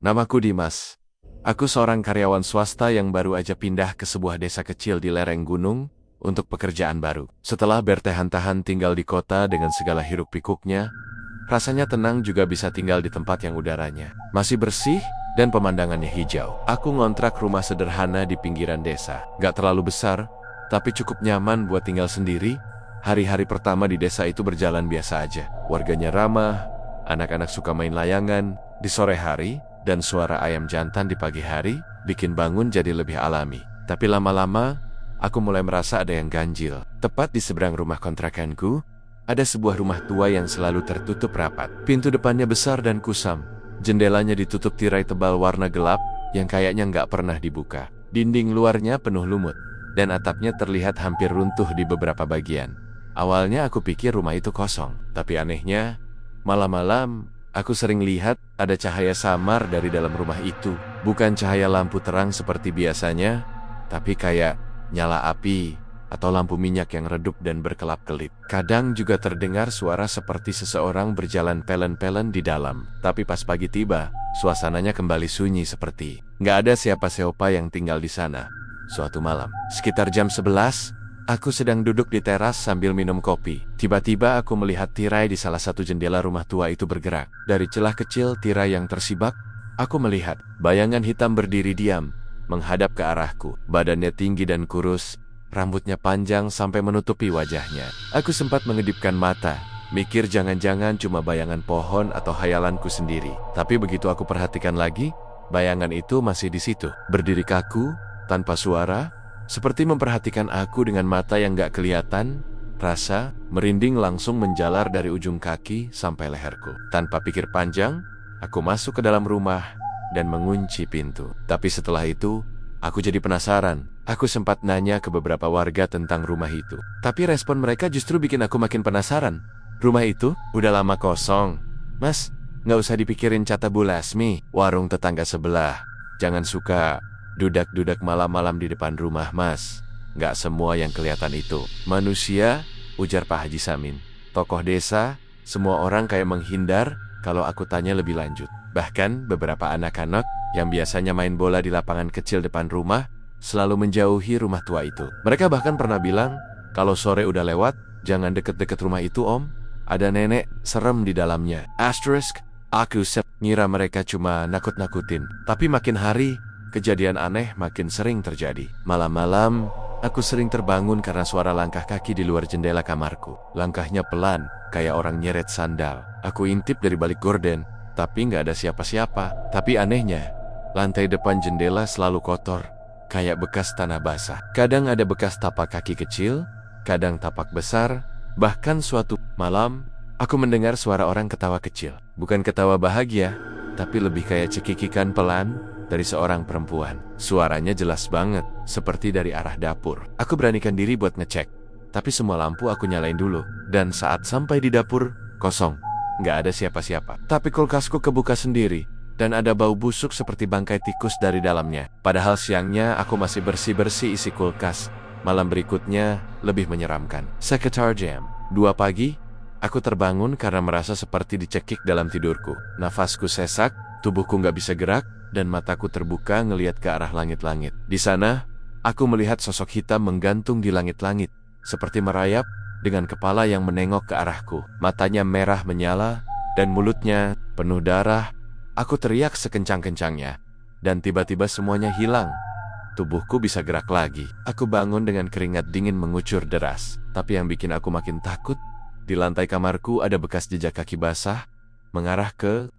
Namaku Dimas. Aku seorang karyawan swasta yang baru aja pindah ke sebuah desa kecil di lereng gunung untuk pekerjaan baru. Setelah bertahan-tahan tinggal di kota dengan segala hiruk-pikuknya, rasanya tenang juga bisa tinggal di tempat yang udaranya masih bersih dan pemandangannya hijau. Aku ngontrak rumah sederhana di pinggiran desa. Gak terlalu besar, tapi cukup nyaman buat tinggal sendiri. Hari-hari pertama di desa itu berjalan biasa aja. Warganya ramah, anak-anak suka main layangan di sore hari, dan suara ayam jantan di pagi hari bikin bangun jadi lebih alami. Tapi lama-lama, aku mulai merasa ada yang ganjil. Tepat di seberang rumah kontrakanku, ada sebuah rumah tua yang selalu tertutup rapat. Pintu depannya besar dan kusam. Jendelanya ditutup tirai tebal warna gelap yang kayaknya nggak pernah dibuka. Dinding luarnya penuh lumut, dan atapnya terlihat hampir runtuh di beberapa bagian. Awalnya aku pikir rumah itu kosong, tapi anehnya, malam-malam aku sering lihat ada cahaya samar dari dalam rumah itu. Bukan cahaya lampu terang seperti biasanya, tapi kayak nyala api atau lampu minyak yang redup dan berkelap-kelip. Kadang juga terdengar suara seperti seseorang berjalan pelen-pelen di dalam. Tapi pas pagi tiba, suasananya kembali sunyi seperti nggak ada siapa-siapa yang tinggal di sana. Suatu malam, sekitar jam 11, aku sedang duduk di teras sambil minum kopi. Tiba-tiba aku melihat tirai di salah satu jendela rumah tua itu bergerak. Dari celah kecil tirai yang tersibak, aku melihat bayangan hitam berdiri diam, menghadap ke arahku. Badannya tinggi dan kurus, rambutnya panjang sampai menutupi wajahnya. Aku sempat mengedipkan mata, mikir jangan-jangan cuma bayangan pohon atau hayalanku sendiri. Tapi begitu aku perhatikan lagi, bayangan itu masih di situ, berdiri kaku, tanpa suara, seperti memperhatikan aku dengan mata yang gak kelihatan. Rasa merinding langsung menjalar dari ujung kaki sampai leherku. Tanpa pikir panjang, aku masuk ke dalam rumah dan mengunci pintu. Tapi setelah itu, aku jadi penasaran. Aku sempat nanya ke beberapa warga tentang rumah itu. Tapi respon mereka justru bikin aku makin penasaran. Rumah itu udah lama kosong. Mas, gak usah dipikirin kata Bu Lasmi, warung tetangga sebelah. Jangan suka dudak-dudak malam-malam di depan rumah, Mas. Gak semua yang kelihatan itu manusia, ujar Pak Haji Samin. Tokoh desa, semua orang kayak menghindar kalau aku tanya lebih lanjut. Bahkan beberapa anak-anak yang biasanya main bola di lapangan kecil depan rumah selalu menjauhi rumah tua itu. Mereka bahkan pernah bilang, kalau sore udah lewat, jangan deket-deket rumah itu, Om. Ada nenek serem di dalamnya. Asterisk, aku ngira mereka cuma nakut-nakutin. Tapi makin hari, kejadian aneh makin sering terjadi. Malam-malam, aku sering terbangun karena suara langkah kaki di luar jendela kamarku. Langkahnya pelan, kayak orang nyeret sandal. Aku intip dari balik gorden, tapi nggak ada siapa-siapa. Tapi anehnya, lantai depan jendela selalu kotor, kayak bekas tanah basah. Kadang ada bekas tapak kaki kecil, kadang tapak besar. Bahkan suatu malam, aku mendengar suara orang ketawa kecil. Bukan ketawa bahagia, tapi lebih kayak cekikikan pelan dari seorang perempuan. Suaranya jelas banget, seperti dari arah dapur. Aku beranikan diri buat ngecek, tapi semua lampu aku nyalain dulu. Dan saat sampai di dapur, kosong. Nggak ada siapa-siapa. Tapi kulkasku kebuka sendiri, dan ada bau busuk seperti bangkai tikus dari dalamnya. Padahal siangnya aku masih bersih-bersih isi kulkas. Malam berikutnya lebih menyeramkan. Sekitar jam 2 pagi, aku terbangun karena merasa seperti dicekik dalam tidurku. Nafasku sesak, tubuhku nggak bisa gerak, dan mataku terbuka ngelihat ke arah langit-langit. Di sana, aku melihat sosok hitam menggantung di langit-langit, seperti merayap dengan kepala yang menengok ke arahku. Matanya merah menyala, dan mulutnya penuh darah. Aku teriak sekencang-kencangnya, dan tiba-tiba semuanya hilang. Tubuhku bisa gerak lagi. Aku bangun dengan keringat dingin mengucur deras. Tapi yang bikin aku makin takut, di lantai kamarku ada bekas jejak kaki basah mengarah ke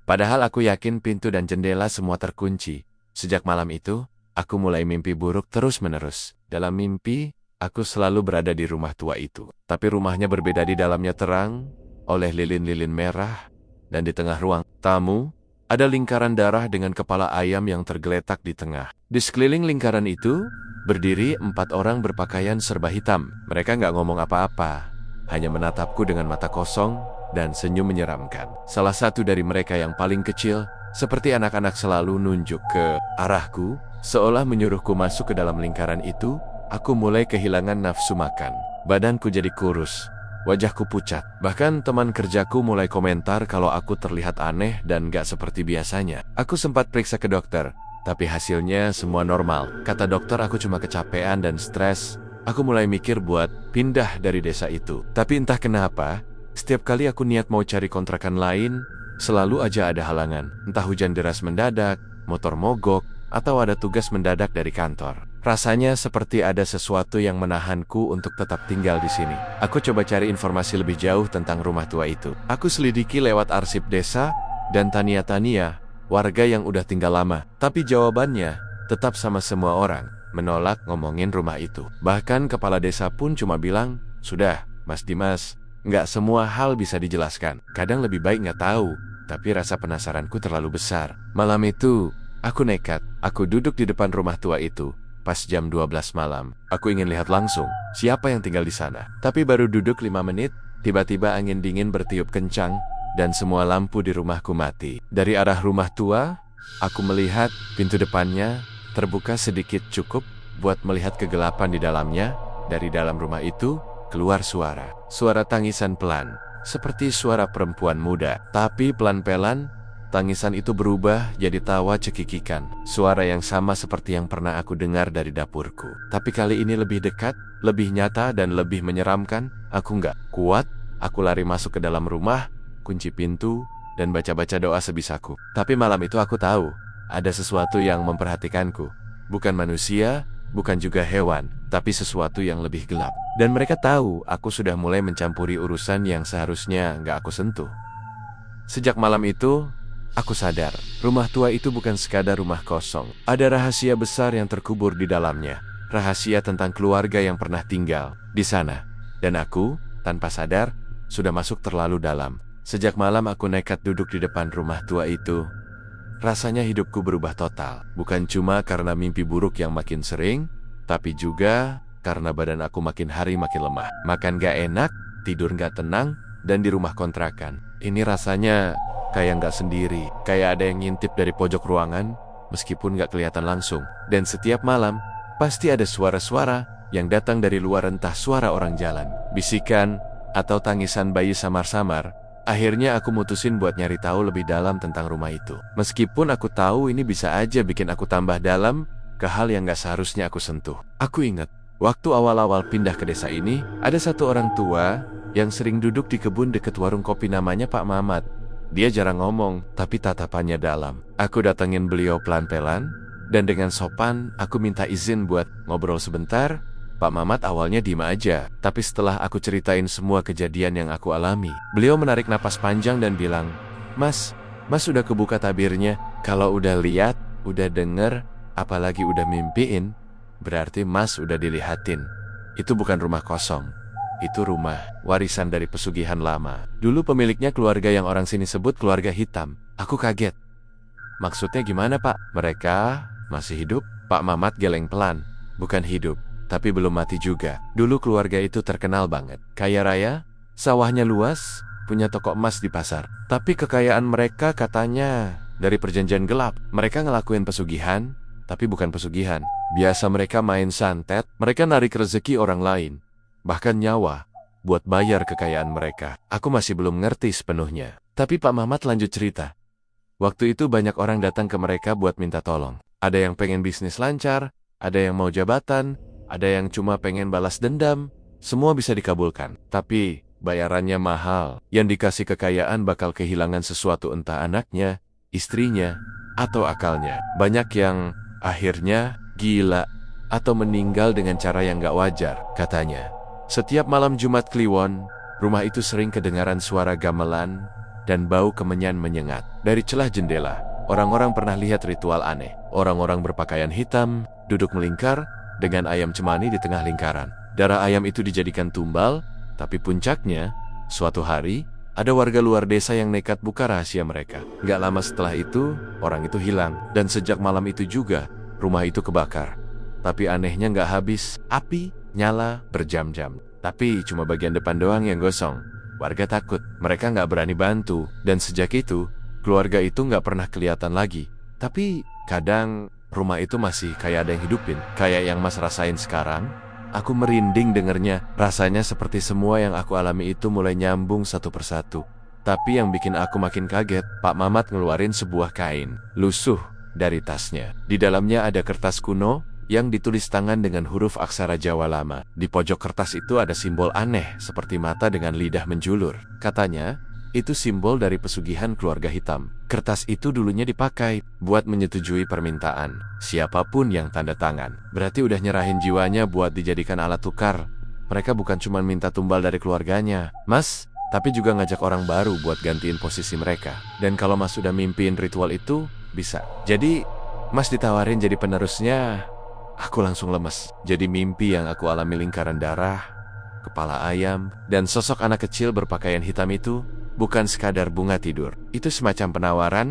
padahal aku yakin pintu dan jendela semua terkunci. Sejak malam itu, aku mulai mimpi buruk terus-menerus. Dalam mimpi, aku selalu berada di rumah tua itu. Tapi rumahnya berbeda. Di dalamnya terang oleh lilin-lilin merah, dan di tengah ruang tamu ada lingkaran darah dengan kepala ayam yang tergeletak di tengah. Di sekeliling lingkaran itu berdiri 4 orang berpakaian serba hitam. Mereka nggak ngomong apa-apa, hanya menatapku dengan mata kosong dan senyum menyeramkan. Salah satu dari mereka yang paling kecil, seperti anak-anak, selalu nunjuk ke arahku, seolah menyuruhku masuk ke dalam lingkaran itu. Aku mulai kehilangan nafsu makan. Badanku jadi kurus. Wajahku pucat. Bahkan teman kerjaku mulai komentar kalau aku terlihat aneh dan gak seperti biasanya. Aku sempat periksa ke dokter, tapi hasilnya semua normal. Kata dokter aku cuma kecapean dan stres. Aku mulai mikir buat pindah dari desa itu. Tapi entah kenapa, setiap kali aku niat mau cari kontrakan lain, selalu aja ada halangan. Entah hujan deras mendadak, motor mogok, atau ada tugas mendadak dari kantor. Rasanya seperti ada sesuatu yang menahanku untuk tetap tinggal di sini. Aku coba cari informasi lebih jauh tentang rumah tua itu. Aku selidiki lewat arsip desa dan tania-tania, warga yang udah tinggal lama. Tapi jawabannya tetap sama semua orang, menolak ngomongin rumah itu. Bahkan kepala desa pun cuma bilang, "Sudah, Mas Dimas, nggak semua hal bisa dijelaskan. Kadang lebih baik nggak tahu." Tapi rasa penasaranku terlalu besar. Malam itu, aku nekat. Aku duduk di depan rumah tua itu. Pas jam 12 malam, aku ingin lihat langsung siapa yang tinggal di sana. Tapi baru duduk 5 menit, tiba-tiba angin dingin bertiup kencang dan semua lampu di rumahku mati. Dari arah rumah tua, aku melihat pintu depannya terbuka sedikit cukup buat melihat kegelapan di dalamnya. Dari dalam rumah itu, keluar suara tangisan pelan, seperti suara perempuan muda. Tapi pelan-pelan, tangisan itu berubah jadi tawa cekikikan. Suara yang sama seperti yang pernah aku dengar dari dapurku. Tapi kali ini lebih dekat, lebih nyata dan lebih menyeramkan. Aku nggak kuat, aku lari masuk ke dalam rumah, kunci pintu, dan baca-baca doa sebisaku. Tapi malam itu aku tahu, ada sesuatu yang memperhatikanku. Bukan manusia, bukan juga hewan, tapi sesuatu yang lebih gelap. Dan mereka tahu aku sudah mulai mencampuri urusan yang seharusnya nggak aku sentuh. Sejak malam itu, aku sadar, rumah tua itu bukan sekadar rumah kosong. Ada rahasia besar yang terkubur di dalamnya. Rahasia tentang keluarga yang pernah tinggal di sana. Dan aku, tanpa sadar, sudah masuk terlalu dalam. Sejak malam aku nekat duduk di depan rumah tua itu. Rasanya hidupku berubah total. Bukan cuma karena mimpi buruk yang makin sering, tapi juga karena badan aku makin hari makin lemah. Makan gak enak, tidur gak tenang, dan di rumah kontrakan. Ini rasanya kayak nggak sendiri, kayak ada yang ngintip dari pojok ruangan, meskipun nggak kelihatan langsung. Dan setiap malam, pasti ada suara-suara yang datang dari luar, entah suara orang jalan, bisikan, atau tangisan bayi samar-samar. Akhirnya aku mutusin buat nyari tahu lebih dalam tentang rumah itu. Meskipun aku tahu ini bisa aja bikin aku tambah dalam ke hal yang nggak seharusnya aku sentuh. Aku ingat, waktu awal-awal pindah ke desa ini, ada satu orang tua yang sering duduk di kebun deket warung kopi, namanya Pak Mamat. Dia jarang ngomong, tapi tatapannya dalam. Aku datengin beliau pelan-pelan, dan dengan sopan, aku minta izin buat ngobrol sebentar. Pak Mamat awalnya diem aja, tapi setelah aku ceritain semua kejadian yang aku alami, beliau menarik napas panjang dan bilang, Mas udah kebuka tabirnya. Kalau udah lihat, udah denger, apalagi udah mimpiin, berarti Mas udah dilihatin. Itu bukan rumah kosong. Itu rumah warisan dari pesugihan lama. Dulu pemiliknya keluarga yang orang sini sebut keluarga hitam. Aku kaget. Maksudnya gimana, Pak? Mereka masih hidup? Pak Mamat geleng pelan. Bukan hidup, tapi belum mati juga. Dulu keluarga itu terkenal banget. Kaya raya, sawahnya luas, punya toko emas di pasar. Tapi kekayaan mereka katanya dari perjanjian gelap. Mereka ngelakuin pesugihan, tapi bukan pesugihan. Biasa mereka main santet, mereka narik rezeki orang lain. Bahkan nyawa, buat bayar kekayaan mereka. Aku masih belum ngerti sepenuhnya. Tapi Pak Mamat lanjut cerita. Waktu itu banyak orang datang ke mereka buat minta tolong. Ada yang pengen bisnis lancar, ada yang mau jabatan, ada yang cuma pengen balas dendam. Semua bisa dikabulkan. Tapi bayarannya mahal. Yang dikasih kekayaan bakal kehilangan sesuatu, entah anaknya, istrinya, atau akalnya. Banyak yang akhirnya gila atau meninggal dengan cara yang gak wajar, katanya. Setiap malam Jumat Kliwon, rumah itu sering kedengaran suara gamelan dan bau kemenyan menyengat. Dari celah jendela, orang-orang pernah lihat ritual aneh. Orang-orang berpakaian hitam, duduk melingkar, dengan ayam cemani di tengah lingkaran. Darah ayam itu dijadikan tumbal, tapi puncaknya, suatu hari, ada warga luar desa yang nekat buka rahasia mereka. Gak lama setelah itu, orang itu hilang. Dan sejak malam itu juga, rumah itu kebakar. Tapi anehnya gak habis, api nyala berjam-jam. Tapi cuma bagian depan doang yang gosong. Warga takut, mereka gak berani bantu. Dan sejak itu, keluarga itu gak pernah kelihatan lagi. Tapi kadang rumah itu masih kayak ada yang hidupin. Kayak yang Mas rasain sekarang. Aku merinding dengernya. Rasanya seperti semua yang aku alami itu mulai nyambung satu persatu. Tapi yang bikin aku makin kaget, Pak Mamat ngeluarin sebuah kain lusuh dari tasnya. Di dalamnya ada kertas kuno yang ditulis tangan dengan huruf aksara Jawa lama. Di pojok kertas itu ada simbol aneh seperti mata dengan lidah menjulur. Katanya, itu simbol dari pesugihan keluarga hitam. Kertas itu dulunya dipakai buat menyetujui permintaan siapapun yang tanda tangan. Berarti udah nyerahin jiwanya buat dijadikan alat tukar. Mereka bukan cuma minta tumbal dari keluarganya, Mas, tapi juga ngajak orang baru buat gantiin posisi mereka. Dan kalau Mas udah mimpiin ritual itu, bisa. Jadi, Mas ditawarin jadi penerusnya. Aku langsung lemes. Jadi mimpi yang aku alami lingkaran darah, kepala ayam, dan sosok anak kecil berpakaian hitam itu bukan sekadar bunga tidur. Itu semacam penawaran,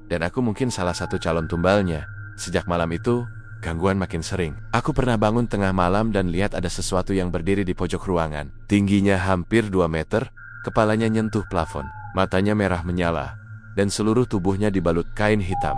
dan aku mungkin salah satu calon tumbalnya. Sejak malam itu, gangguan makin sering. Aku pernah bangun tengah malam dan lihat ada sesuatu yang berdiri di pojok ruangan. Tingginya hampir 2 meter, kepalanya nyentuh plafon. Matanya merah menyala, dan seluruh tubuhnya dibalut kain hitam.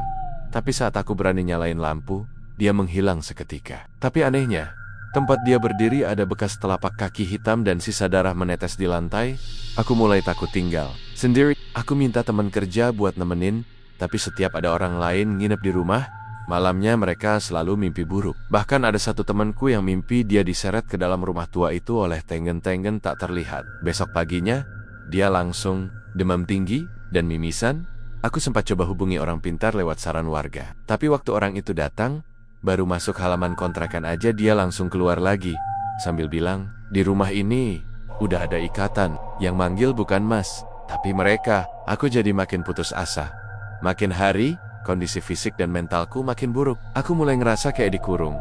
Tapi saat aku berani nyalain lampu, dia menghilang seketika. Tapi anehnya, tempat dia berdiri ada bekas telapak kaki hitam dan sisa darah menetes di lantai. Aku mulai takut tinggal sendiri. Aku minta teman kerja buat nemenin, tapi setiap ada orang lain nginep di rumah, malamnya mereka selalu mimpi buruk. Bahkan ada satu temanku yang mimpi dia diseret ke dalam rumah tua itu oleh tenggen-tenggen tak terlihat. Besok paginya, dia langsung demam tinggi dan mimisan. Aku sempat coba hubungi orang pintar lewat saran warga. Tapi waktu orang itu datang, baru masuk halaman kontrakan aja dia langsung keluar lagi sambil bilang, di rumah ini udah ada ikatan, yang manggil bukan Mas, tapi mereka. Aku jadi makin putus asa. Makin hari, kondisi fisik dan mentalku makin buruk. Aku mulai ngerasa kayak dikurung,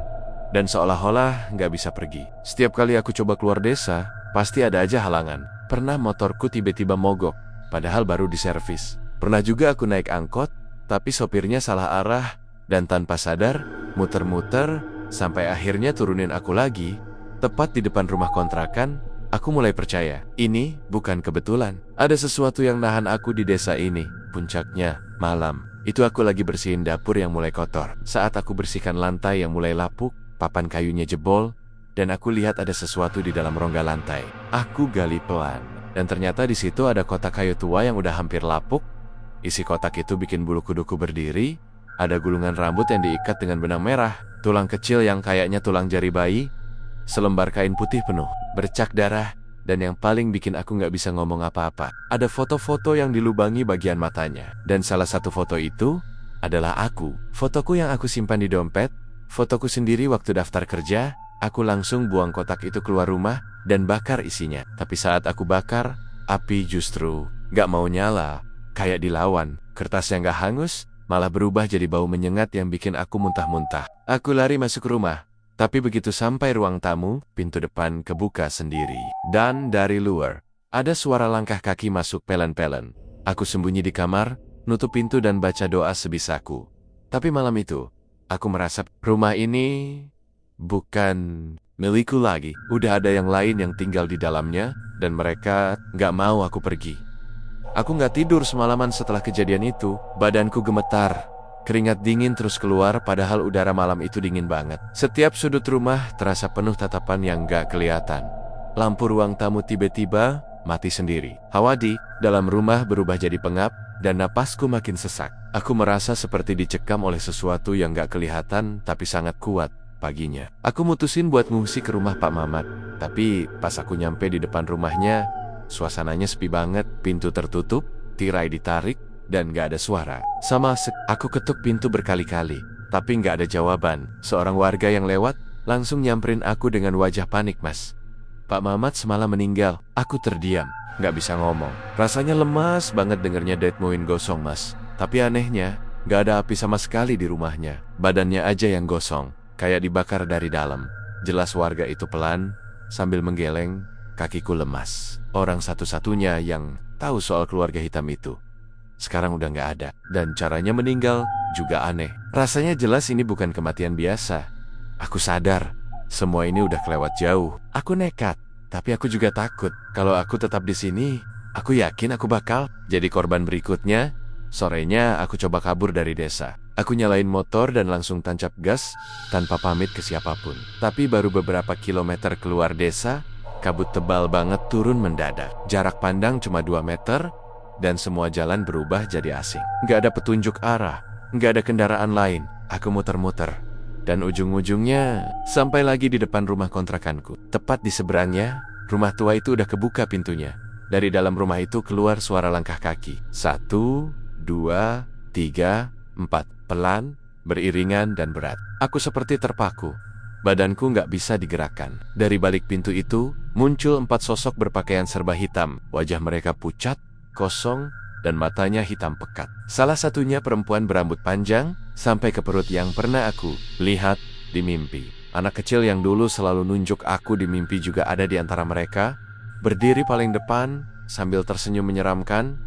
dan seolah-olah nggak bisa pergi. Setiap kali aku coba keluar desa, pasti ada aja halangan. Pernah motorku tiba-tiba mogok, padahal baru diservis. Pernah juga aku naik angkot, tapi sopirnya salah arah, dan tanpa sadar, muter-muter, sampai akhirnya turunin aku lagi, tepat di depan rumah kontrakan. Aku mulai percaya, ini bukan kebetulan. Ada sesuatu yang nahan aku di desa ini. Puncaknya, malam. Itu aku lagi bersihin dapur yang mulai kotor. Saat aku bersihkan lantai yang mulai lapuk, papan kayunya jebol, dan aku lihat ada sesuatu di dalam rongga lantai. Aku gali pelan, dan ternyata di situ ada kotak kayu tua yang udah hampir lapuk. Isi kotak itu bikin bulu kuduku berdiri. Ada gulungan rambut yang diikat dengan benang merah, tulang kecil yang kayaknya tulang jari bayi, selembar kain putih penuh bercak darah, dan yang paling bikin aku nggak bisa ngomong apa-apa, ada foto-foto yang dilubangi bagian matanya. Dan salah satu foto itu adalah aku. Fotoku yang aku simpan di dompet, fotoku sendiri waktu daftar kerja. Aku langsung buang kotak itu keluar rumah dan bakar isinya. Tapi saat aku bakar, api justru nggak mau nyala, kayak dilawan. Kertasnya nggak hangus, malah berubah jadi bau menyengat yang bikin aku muntah-muntah. Aku lari masuk rumah, tapi begitu sampai ruang tamu, pintu depan kebuka sendiri. Dan dari luar, ada suara langkah kaki masuk pelan-pelan. Aku sembunyi di kamar, nutup pintu dan baca doa sebisaku. Tapi malam itu, aku merasa rumah ini bukan milikku lagi. Udah ada yang lain yang tinggal di dalamnya, dan mereka nggak mau aku pergi. Aku nggak tidur semalaman setelah kejadian itu. Badanku gemetar, keringat dingin terus keluar padahal udara malam itu dingin banget. Setiap sudut rumah terasa penuh tatapan yang nggak kelihatan. Lampu ruang tamu tiba-tiba mati sendiri. Hawa di dalam rumah berubah jadi pengap, dan napasku makin sesak. Aku merasa seperti dicekam oleh sesuatu yang nggak kelihatan tapi sangat kuat. Paginya, aku mutusin buat ngungsi ke rumah Pak Mamat. Tapi pas aku nyampe di depan rumahnya, suasananya sepi banget, pintu tertutup, tirai ditarik, dan gak ada suara. Aku ketuk pintu berkali-kali, tapi gak ada jawaban. Seorang warga yang lewat, langsung nyamperin aku dengan wajah panik. Mas, Pak Mamat semalam meninggal. Aku terdiam, gak bisa ngomong. Rasanya lemas banget dengernya Detmoin gosong, Mas. Tapi anehnya, gak ada api sama sekali di rumahnya. Badannya aja yang gosong, kayak dibakar dari dalam. Jelas warga itu pelan, sambil menggeleng. Kakiku lemas. Orang satu-satunya yang tahu soal keluarga hitam itu sekarang udah gak ada. Dan caranya meninggal juga aneh. Rasanya jelas ini bukan kematian biasa. Aku sadar, semua ini udah kelewat jauh. Aku nekat, tapi aku juga takut. Kalau aku tetap di sini, aku yakin aku bakal jadi korban berikutnya. Sorenya aku coba kabur dari desa. Aku nyalain motor dan langsung tancap gas tanpa pamit ke siapapun. Tapi baru beberapa kilometer keluar desa, kabut tebal banget turun mendadak. Jarak pandang cuma 2 meter dan semua jalan berubah jadi asing. Nggak ada petunjuk arah, nggak ada kendaraan lain. Aku muter-muter dan ujung-ujungnya sampai lagi di depan rumah kontrakanku. Tepat di seberangnya, rumah tua itu udah kebuka pintunya. Dari dalam rumah itu keluar suara langkah kaki. 1, 2, 3, 4. Pelan, beriringan, dan berat. Aku seperti terpaku. Badanku nggak bisa digerakkan. Dari balik pintu itu, muncul 4 sosok berpakaian serba hitam. Wajah mereka pucat, kosong, dan matanya hitam pekat. Salah satunya perempuan berambut panjang, sampai ke perut yang pernah aku lihat di mimpi. Anak kecil yang dulu selalu nunjuk aku di mimpi juga ada di antara mereka, berdiri paling depan, sambil tersenyum menyeramkan.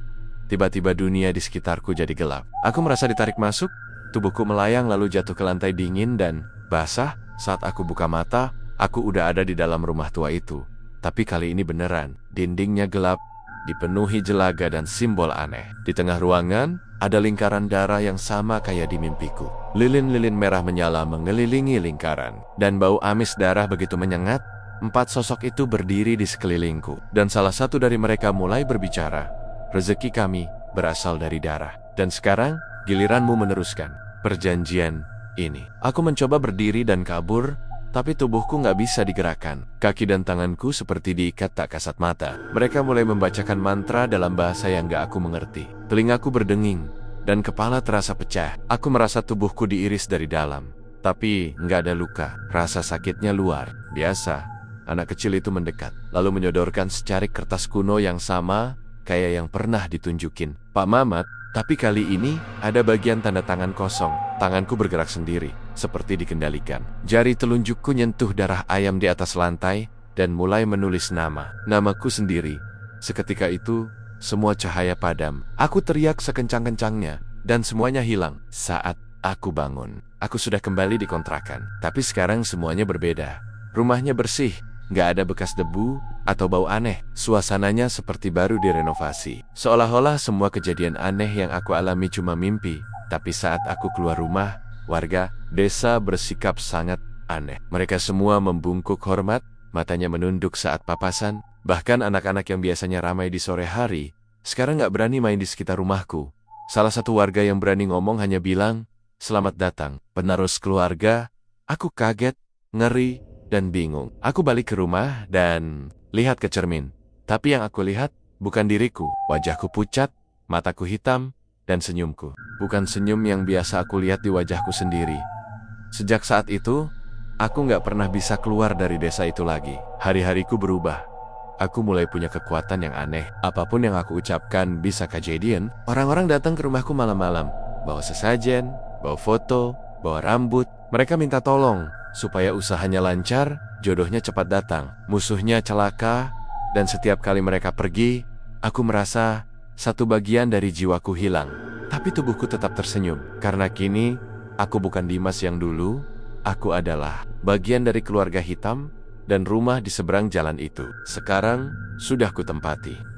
Tiba-tiba dunia di sekitarku jadi gelap. Aku merasa ditarik masuk, tubuhku melayang lalu jatuh ke lantai dingin dan basah. Saat aku buka mata, aku udah ada di dalam rumah tua itu. Tapi kali ini beneran, dindingnya gelap, dipenuhi jelaga dan simbol aneh. Di tengah ruangan, ada lingkaran darah yang sama kayak di mimpiku. Lilin-lilin merah menyala mengelilingi lingkaran. Dan bau amis darah begitu menyengat, 4 sosok itu berdiri di sekelilingku. Dan salah satu dari mereka mulai berbicara. Rezeki kami berasal dari darah. Dan sekarang, giliranmu meneruskan perjanjian ini. Aku mencoba berdiri dan kabur, tapi tubuhku nggak bisa digerakkan. Kaki dan tanganku seperti diikat tak kasat mata. Mereka mulai membacakan mantra dalam bahasa yang nggak aku mengerti. Telingaku berdenging, dan kepala terasa pecah. Aku merasa tubuhku diiris dari dalam, tapi nggak ada luka. Rasa sakitnya luar biasa. Anak kecil itu mendekat, lalu menyodorkan secarik kertas kuno yang sama kayak yang pernah ditunjukin Pak Mamat. Tapi kali ini ada bagian tanda tangan kosong. Tanganku bergerak sendiri, seperti dikendalikan. Jari telunjukku nyentuh darah ayam di atas lantai dan mulai menulis namaku sendiri. Seketika itu, semua cahaya padam. Aku teriak sekencang-kencangnya dan semuanya hilang. Saat aku bangun, aku sudah kembali di kontrakan. Tapi sekarang semuanya berbeda. Rumahnya bersih, nggak ada bekas debu atau bau aneh. Suasananya seperti baru direnovasi. Seolah-olah semua kejadian aneh yang aku alami cuma mimpi. Tapi saat aku keluar rumah, warga desa bersikap sangat aneh. Mereka semua membungkuk hormat, matanya menunduk saat papasan. Bahkan anak-anak yang biasanya ramai di sore hari, sekarang nggak berani main di sekitar rumahku. Salah satu warga yang berani ngomong hanya bilang, "Selamat datang, penerus keluarga." Aku kaget, ngeri, dan bingung. Aku balik ke rumah dan lihat ke cermin. Tapi yang aku lihat bukan diriku. Wajahku pucat, mataku hitam, dan senyumku bukan senyum yang biasa aku lihat di wajahku sendiri. Sejak saat itu, aku nggak pernah bisa keluar dari desa itu lagi. Hari-hariku berubah. Aku mulai punya kekuatan yang aneh. Apapun yang aku ucapkan bisa kejadian. Orang-orang datang ke rumahku malam-malam, bawa sesajen, bawa foto, bawa rambut. Mereka minta tolong supaya usahanya lancar, jodohnya cepat datang, musuhnya celaka, dan setiap kali mereka pergi, aku merasa satu bagian dari jiwaku hilang. Tapi tubuhku tetap tersenyum, karena kini aku bukan Dimas yang dulu, aku adalah bagian dari keluarga hitam dan rumah di seberang jalan itu. Sekarang sudah kutempati.